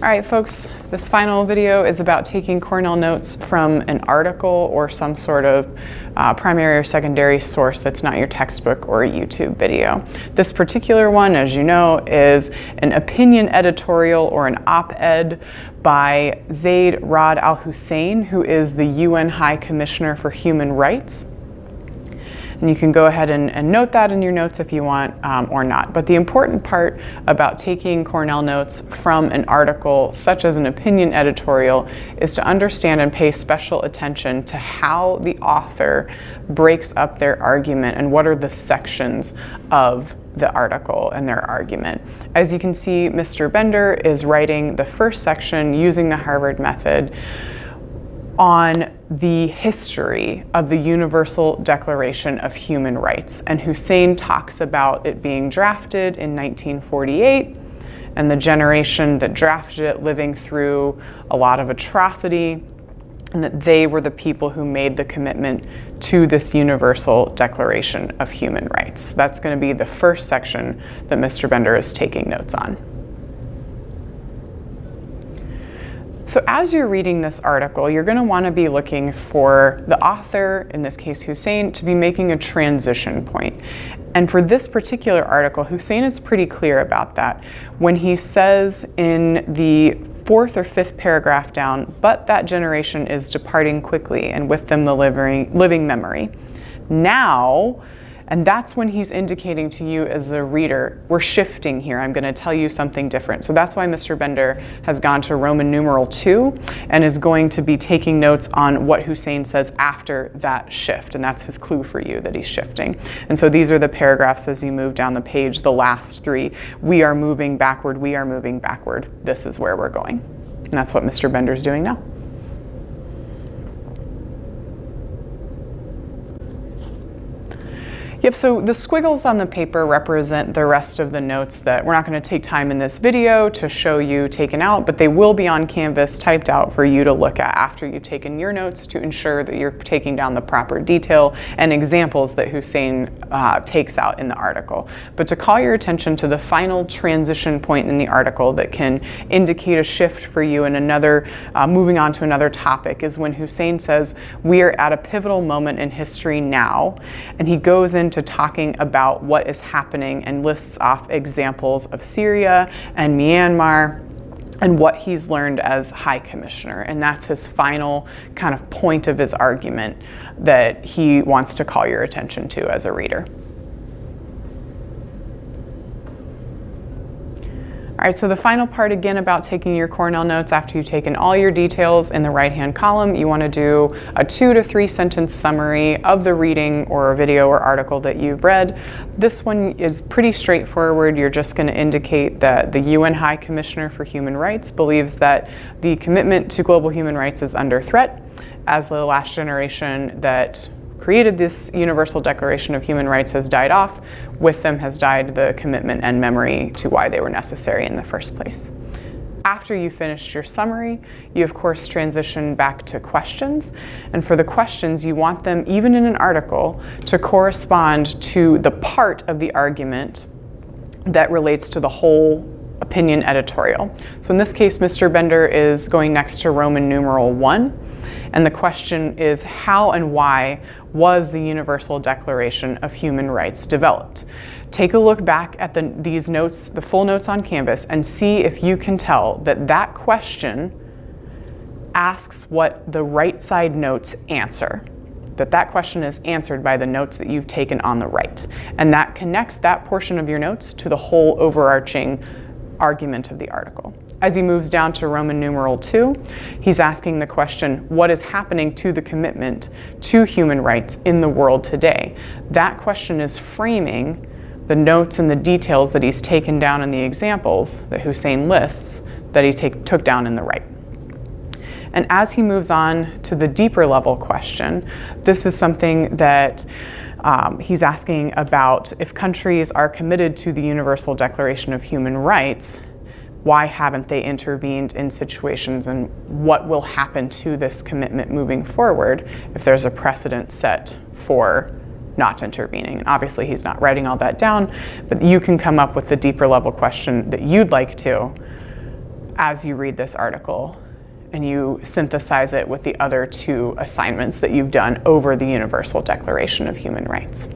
All right, folks, this final video is about taking Cornell Notes from an article or some sort of primary or secondary source that's not your textbook or a YouTube video. This particular one, as you know, is an opinion editorial or an op-ed by Zaid Rad al-Hussein, who is the UN High Commissioner for Human Rights. And you can go ahead and note that in your notes if you want or not. But the important part about taking Cornell Notes from an article, such as an opinion editorial, is to understand and pay special attention to how the author breaks up their argument and what are the sections of the article and their argument. As you can see, Mr. Bender is writing the first section using the Harvard method on the history of the Universal Declaration of Human Rights. And Hussein talks about it being drafted in 1948 and the generation that drafted it living through a lot of atrocity, and that they were the people who made the commitment to this Universal Declaration of Human Rights. That's going to be the first section that Mr. Bender is taking notes on. So as you're reading this article, you're going to want to be looking for the author, in this case Hussein, to be making a transition point. And for this particular article, Hussein is pretty clear about that when he says in the fourth or fifth paragraph down, "But that generation is departing quickly, and with them the living memory." Now, and that's when he's indicating to you as a reader, we're shifting here. I'm going to tell you something different. So that's why Mr. Bender has gone to Roman numeral 2 and is going to be taking notes on what Hussein says after that shift. And that's his clue for you that he's shifting. And so these are the paragraphs as you move down the page, the last three. We are moving backward. We are moving backward. This is where we're going. And that's what Mr. Bender's doing now. Yep, so the squiggles on the paper represent the rest of the notes that we're not going to take time in this video to show you taken out, but they will be on Canvas typed out for you to look at after you've taken your notes to ensure that you're taking down the proper detail and examples that Hussein takes out in the article. But to call your attention to the final transition point in the article that can indicate a shift for you and another, moving on to another topic, is when Hussein says, "We are at a pivotal moment in history now," and he goes into talking about what is happening and lists off examples of Syria and Myanmar and what he's learned as High Commissioner. And that's his final kind of point of his argument that he wants to call your attention to as a reader. All right, so the final part again about taking your Cornell Notes after you've taken all your details in the right-hand column, you want to do a 2 to 3 sentence summary of the reading or video or article that you've read. This one is pretty straightforward. You're just going to indicate that the UN High Commissioner for Human Rights believes that the commitment to global human rights is under threat, as the last generation that created this Universal Declaration of Human Rights has died off. With them has died the commitment and memory to why they were necessary in the first place. After you finished your summary, you of course transition back to questions. And for the questions, you want them, even in an article, to correspond to the part of the argument that relates to the whole opinion editorial. So in this case, Mr. Bender is going next to Roman numeral 1. And the question is, how and why was the Universal Declaration of Human Rights developed? Take a look back at these notes, the full notes on Canvas, and see if you can tell that that question asks what the right side notes answer. That question is answered by the notes that you've taken on the right. And that connects that portion of your notes to the whole overarching argument of the article. As he moves down to Roman numeral 2, he's asking the question, what is happening to the commitment to human rights in the world today? That question is framing the notes and the details that he's taken down in the examples that Hussein lists that he took down in the right. And as he moves on to the deeper level question, this is something that he's asking about: if countries are committed to the Universal Declaration of Human Rights, why haven't they intervened in situations, and what will happen to this commitment moving forward if there's a precedent set for not intervening? And obviously he's not writing all that down, but you can come up with the deeper level question that you'd like to as you read this article and you synthesize it with the other two assignments that you've done over the Universal Declaration of Human Rights.